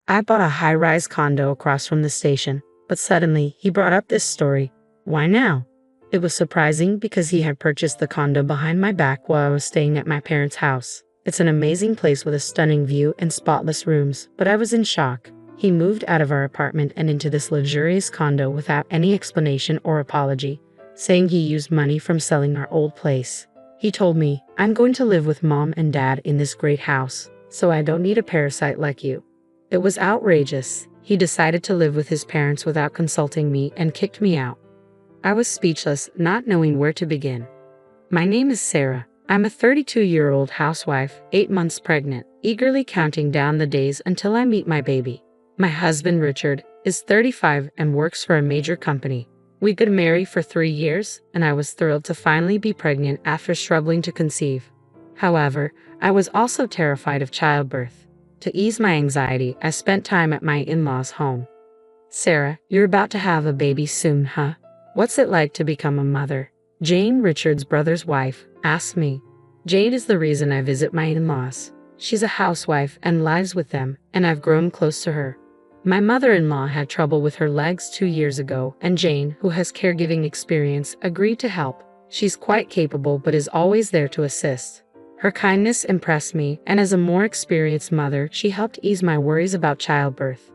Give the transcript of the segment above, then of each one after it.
I bought a high-rise condo across from the station, but suddenly he brought up this story. Why now? It was surprising because he had purchased the condo behind my back while I was staying at my parents' house. It's an amazing place with a stunning view and spotless rooms, but I was in shock. He moved out of our apartment and into this luxurious condo without any explanation or apology, saying he used money from selling our old place. He told me, "I'm going to live with mom and dad in this great house, so I don't need a parasite like you." It was outrageous. He decided to live with his parents without consulting me and kicked me out. I was speechless, not knowing where to begin. My name is Sarah. I'm a 32-year-old housewife, 8 months pregnant, eagerly counting down the days until I meet my baby. My husband, Richard, is 35 and works for a major company. We've been married for 3 years, and I was thrilled to finally be pregnant after struggling to conceive. However, I was also terrified of childbirth. To ease my anxiety, I spent time at my in-laws' home. "Sarah, you're about to have a baby soon, huh? What's it like to become a mother?" Jane, Richard's brother's wife, asked me. Jane is the reason I visit my in-laws. She's a housewife and lives with them, and I've grown close to her. My mother-in-law had trouble with her legs 2 years ago, and Jane, who has caregiving experience, agreed to help. She's quite capable but is always there to assist. Her kindness impressed me, and as a more experienced mother, she helped ease my worries about childbirth.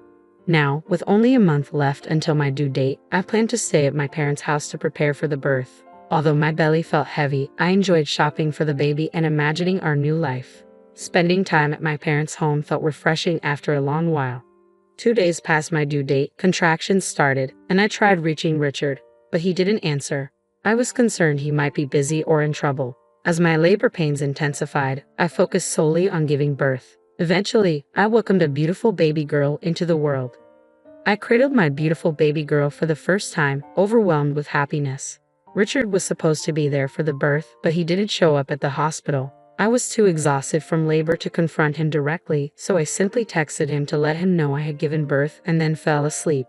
Now, with only a month left until my due date, I plan to stay at my parents' house to prepare for the birth. Although my belly felt heavy, I enjoyed shopping for the baby and imagining our new life. Spending time at my parents' home felt refreshing after a long while. 2 days past my due date, contractions started, and I tried reaching Richard, but he didn't answer. I was concerned he might be busy or in trouble. As my labor pains intensified, I focused solely on giving birth. Eventually, I welcomed a beautiful baby girl into the world. I cradled my beautiful baby girl for the first time, overwhelmed with happiness. Richard was supposed to be there for the birth, but he didn't show up at the hospital. I was too exhausted from labor to confront him directly, so I simply texted him to let him know I had given birth and then fell asleep.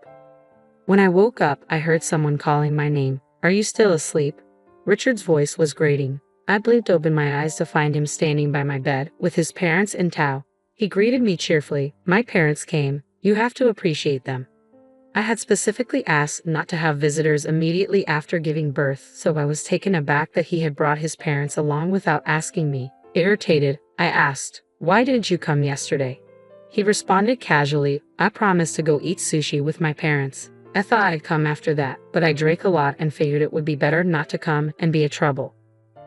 When I woke up, I heard someone calling my name. "Are you still asleep?" Richard's voice was grating. I blinked open my eyes to find him standing by my bed, with his parents in tow. He greeted me cheerfully. "My parents came. You have to appreciate them." I had specifically asked not to have visitors immediately after giving birth, so I was taken aback that he had brought his parents along without asking me. Irritated, I asked, "Why didn't you come yesterday?" He responded casually, "I promised to go eat sushi with my parents. I thought I'd come after that, but I drank a lot and figured it would be better not to come and be a trouble."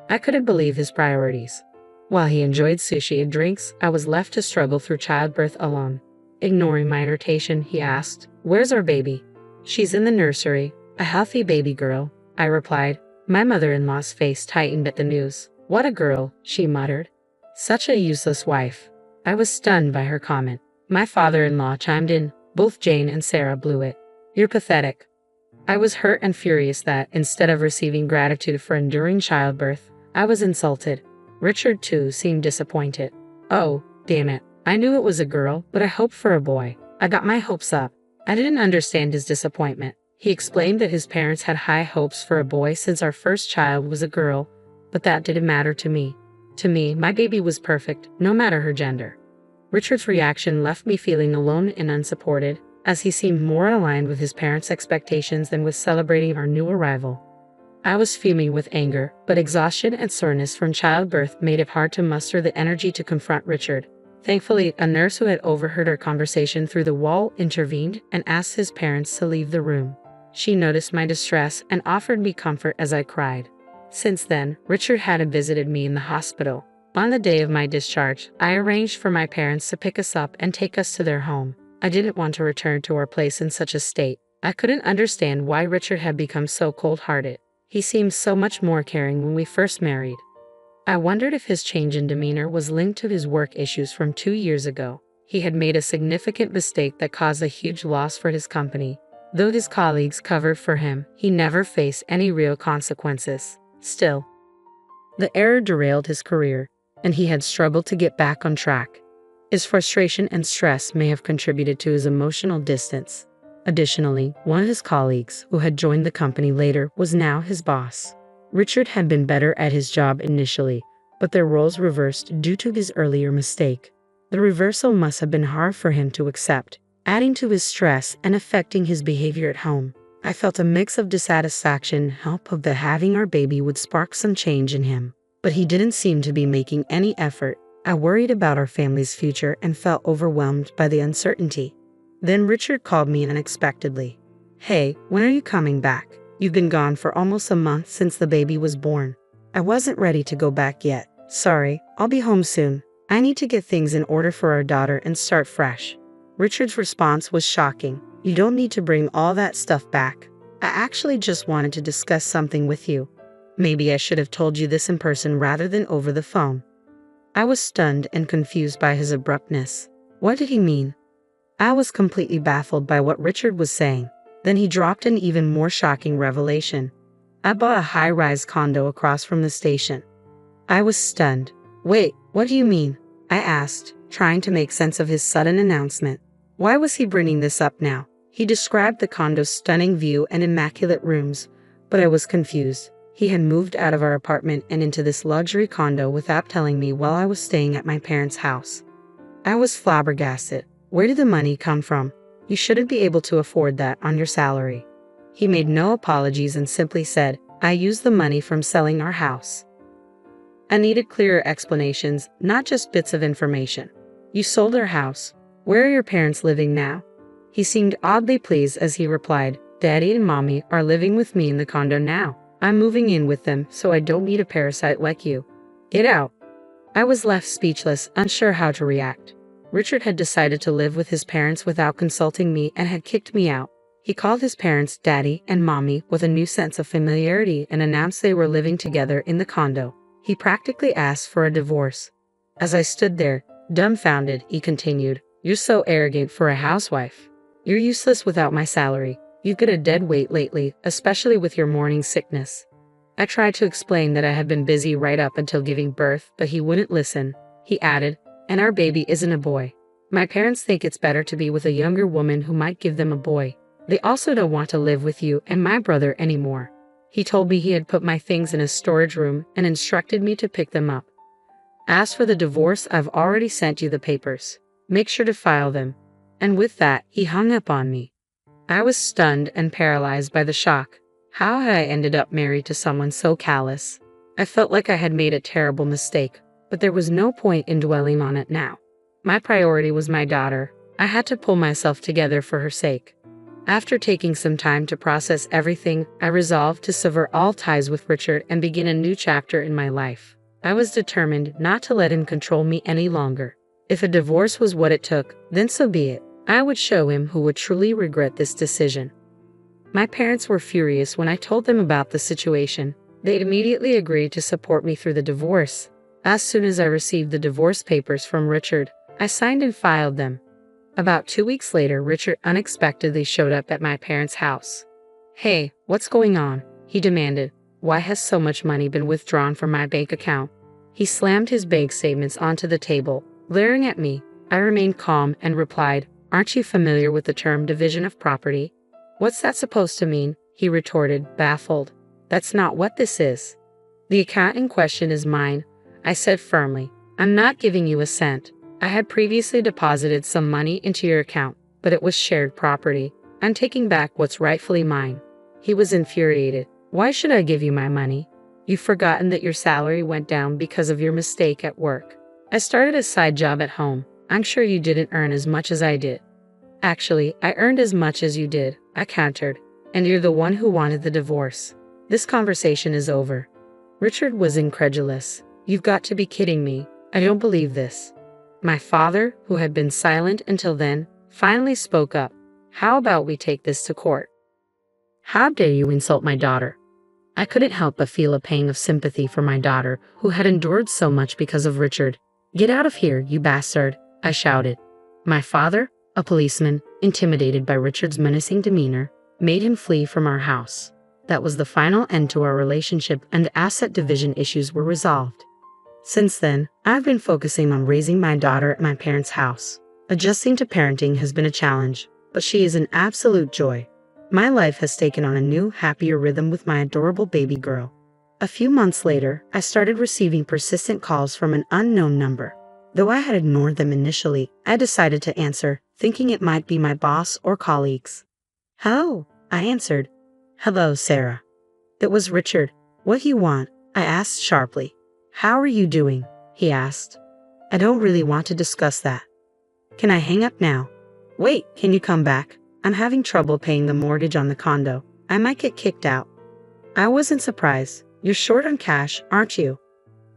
I couldn't believe his priorities. While he enjoyed sushi and drinks, I was left to struggle through childbirth alone. Ignoring my irritation, he asked, "Where's our baby?" "She's in the nursery, a healthy baby girl," I replied. My mother-in-law's face tightened at the news. "What a girl," she muttered. "Such a useless wife." I was stunned by her comment. My father-in-law chimed in. Both Jane and Sarah blew it. "You're pathetic." I was hurt and furious that, instead of receiving gratitude for enduring childbirth, I was insulted. Richard, too, seemed disappointed. "Oh, damn it. I knew it was a girl, but I hoped for a boy." I got my hopes up. I didn't understand his disappointment. He explained that his parents had high hopes for a boy since our first child was a girl, but that didn't matter to me. To me, my baby was perfect, no matter her gender. Richard's reaction left me feeling alone and unsupported, as he seemed more aligned with his parents' expectations than with celebrating our new arrival. I was fuming with anger, but exhaustion and soreness from childbirth made it hard to muster the energy to confront Richard. Thankfully, a nurse who had overheard our conversation through the wall intervened and asked his parents to leave the room. She noticed my distress and offered me comfort as I cried. Since then, Richard hadn't visited me in the hospital. On the day of my discharge, I arranged for my parents to pick us up and take us to their home. I didn't want to return to our place in such a state. I couldn't understand why Richard had become so cold-hearted. He seemed so much more caring when we first married. I wondered if his change in demeanor was linked to his work issues from 2 years ago. He had made a significant mistake that caused a huge loss for his company. Though his colleagues covered for him, he never faced any real consequences. Still, the error derailed his career, and he had struggled to get back on track. His frustration and stress may have contributed to his emotional distance. Additionally, one of his colleagues, who had joined the company later, was now his boss. Richard had been better at his job initially, but their roles reversed due to his earlier mistake. The reversal must have been hard for him to accept. adding to his stress and affecting his behavior at home. I felt a mix of dissatisfaction, hope of that having our baby would spark some change in him, but he didn't seem to be making any effort. I worried about our family's future and felt overwhelmed by the uncertainty. Then Richard called me unexpectedly. "Hey, when are you coming back? You've been gone for almost a month since the baby was born." I wasn't ready to go back yet. "Sorry, I'll be home soon. I need to get things in order for our daughter and start fresh." Richard's response was shocking. "You don't need to bring all that stuff back. I actually just wanted to discuss something with you. Maybe I should have told you this in person rather than over the phone." I was stunned and confused by his abruptness. What did he mean? I was completely baffled by what Richard was saying. Then he dropped an even more shocking revelation. "I bought a high-rise condo across from the station." I was stunned. "Wait, what do you mean?" I asked, trying to make sense of his sudden announcement. Why was he bringing this up now? He described the condo's stunning view and immaculate rooms, but I was confused. He had moved out of our apartment and into this luxury condo without telling me while I was staying at my parents' house. I was flabbergasted. Where did the money come from? You shouldn't be able to afford that on your salary. He made no apologies and simply said, "I used the money from selling our house." I needed clearer explanations, not just bits of information. "You sold our house. Where are your parents living now?" He seemed oddly pleased as he replied, "Daddy and Mommy are living with me in the condo now. I'm moving in with them, so I don't need a parasite like you. Get out." I was left speechless, unsure how to react. Richard had decided to live with his parents without consulting me and had kicked me out. He called his parents Daddy and Mommy with a new sense of familiarity and announced they were living together in the condo. He practically asked for a divorce. As I stood there, dumbfounded, he continued, "You're so arrogant for a housewife. You're useless without my salary. You've got a dead weight lately, especially with your morning sickness." I tried to explain that I had been busy right up until giving birth, but he wouldn't listen. He added, "And our baby isn't a boy. My parents think it's better to be with a younger woman who might give them a boy. They also don't want to live with you and my brother anymore." He told me he had put my things in a storage room and instructed me to pick them up. "As for the divorce, I've already sent you the papers. Make sure to file them." And with that, he hung up on me. I was stunned and paralyzed by the shock. How had I ended up married to someone so callous? I felt like I had made a terrible mistake, but there was no point in dwelling on it now. My priority was my daughter. I had to pull myself together for her sake. After taking some time to process everything, I resolved to sever all ties with Richard and begin a new chapter in my life. I was determined not to let him control me any longer. If a divorce was what it took, then so be it. I would show him who would truly regret this decision. My parents were furious when I told them about the situation. They immediately agreed to support me through the divorce. As soon as I received the divorce papers from Richard, I signed and filed them. About 2 weeks later, Richard unexpectedly showed up at my parents' house. "Hey, what's going on?" he demanded. "Why has so much money been withdrawn from my bank account?" He slammed his bank statements onto the table, glaring at me. I remained calm and replied, "Aren't you familiar with the term division of property?" "What's that supposed to mean?" he retorted, baffled. "That's not what this is." "The account in question is mine," I said firmly. "I'm not giving you a cent. I had previously deposited some money into your account, but it was shared property. I'm taking back what's rightfully mine." He was infuriated. "Why should I give you my money? You've forgotten that your salary went down because of your mistake at work. I started a side job at home. I'm sure you didn't earn as much as I did." "Actually, I earned as much as you did," I countered. "And you're the one who wanted the divorce. This conversation is over." Richard was incredulous. "You've got to be kidding me. I don't believe this." My father, who had been silent until then, finally spoke up. "How about we take this to court?" "How dare you insult my daughter?" I couldn't help but feel a pang of sympathy for my daughter, who had endured so much because of Richard. "Get out of here, you bastard," I shouted. My father, a policeman, intimidated by Richard's menacing demeanor, made him flee from our house. That was the final end to our relationship, and the asset division issues were resolved. Since then, I've been focusing on raising my daughter at my parents' house. Adjusting to parenting has been a challenge, but she is an absolute joy. My life has taken on a new, happier rhythm with my adorable baby girl. A few months later, I started receiving persistent calls from an unknown number. Though I had ignored them initially, I decided to answer, thinking it might be my boss or colleagues. "Hello," I answered. "Hello, Sarah." It was Richard. "What do you want?" I asked sharply. "How are you doing?" he asked. "I don't really want to discuss that." "Can I hang up now?" "Wait, can you come back? I'm having trouble paying the mortgage on the condo. I might get kicked out." I wasn't surprised. "You're short on cash, aren't you?"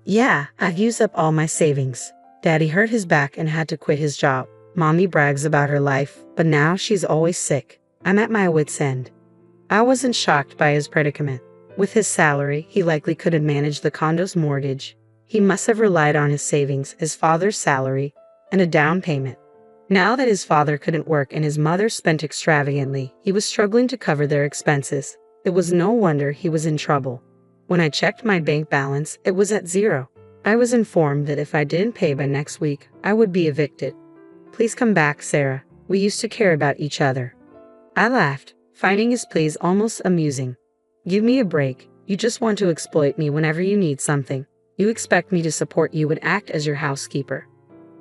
"Yeah, I've used up all my savings. Daddy hurt his back and had to quit his job. Mommy brags about her life, but now she's always sick. I'm at my wit's end." I wasn't shocked by his predicament. With his salary, he likely couldn't manage the condo's mortgage. He must have relied on his savings, his father's salary, and a down payment. Now that his father couldn't work and his mother spent extravagantly, he was struggling to cover their expenses. It was no wonder he was in trouble. When I checked my bank balance, it was at zero. I was informed that if I didn't pay by next week, I would be evicted. "Please come back, Sarah. We used to care about each other." I laughed, finding his pleas almost amusing. "Give me a break. You just want to exploit me whenever you need something. You expect me to support you and act as your housekeeper."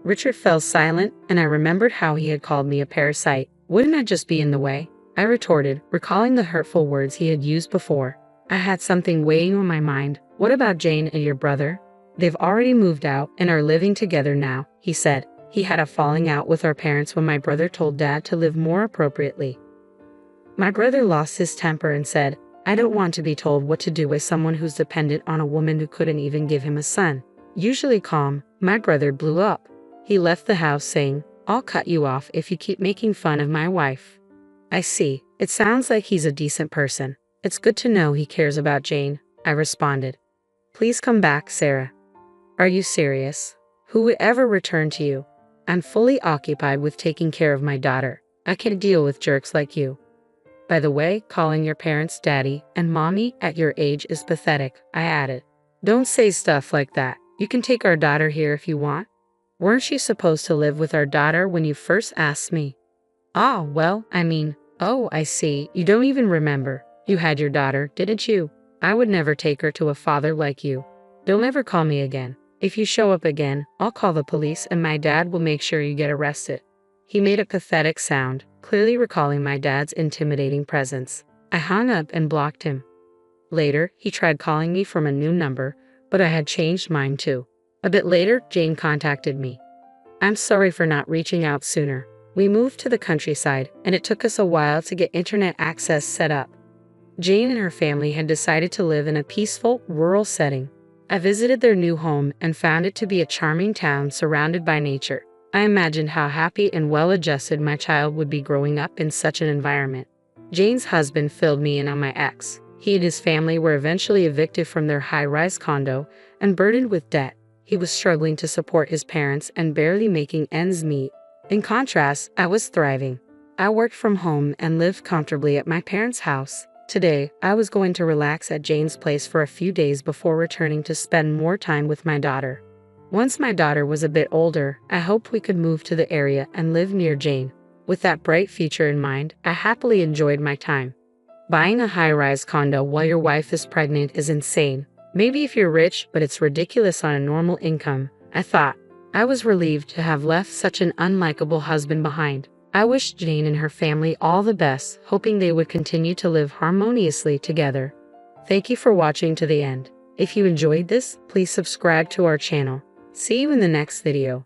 Richard fell silent, and I remembered how he had called me a parasite. Wouldn't I just be in the way? I retorted, recalling the hurtful words he had used before. I had something weighing on my mind. "What about Jane and your brother?" "They've already moved out and are living together now," he said. "He had a falling out with our parents when my brother told Dad to live more appropriately." My brother lost his temper and said, "I don't want to be told what to do by someone who's dependent on a woman who couldn't even give him a son." Usually calm, my brother blew up. He left the house saying, "I'll cut you off if you keep making fun of my wife." "I see. It sounds like he's a decent person. It's good to know he cares about Jane," I responded. "Please come back, Sarah." "Are you serious? Who would ever return to you? I'm fully occupied with taking care of my daughter. I can't deal with jerks like you." "By the way, calling your parents daddy and mommy at your age is pathetic," I added. "Don't say stuff like that. You can take our daughter here if you want." "Weren't you supposed to live with our daughter when you first asked me?" "Ah, well, oh, I see. You don't even remember. You had your daughter, didn't you? I would never take her to a father like you. Don't ever call me again. If you show up again, I'll call the police and my dad will make sure you get arrested." He made a pathetic sound, clearly recalling my dad's intimidating presence. I hung up and blocked him. Later, he tried calling me from a new number, but I had changed mine too. A bit later, Jane contacted me. "I'm sorry for not reaching out sooner. We moved to the countryside, and it took us a while to get internet access set up." Jane and her family had decided to live in a peaceful, rural setting. I visited their new home and found it to be a charming town surrounded by nature. I imagined how happy and well-adjusted my child would be growing up in such an environment. Jane's husband filled me in on my ex. He and his family were eventually evicted from their high-rise condo and burdened with debt. He was struggling to support his parents and barely making ends meet. In contrast, I was thriving. I worked from home and lived comfortably at my parents' house. Today, I was going to relax at Jane's place for a few days before returning to spend more time with my daughter. Once my daughter was a bit older, I hoped we could move to the area and live near Jane. With that bright future in mind, I happily enjoyed my time. Buying a high-rise condo while your wife is pregnant is insane. Maybe if you're rich, but it's ridiculous on a normal income, I thought. I was relieved to have left such an unlikable husband behind. I wished Jane and her family all the best, hoping they would continue to live harmoniously together. Thank you for watching to the end. If you enjoyed this, please subscribe to our channel. See you in the next video.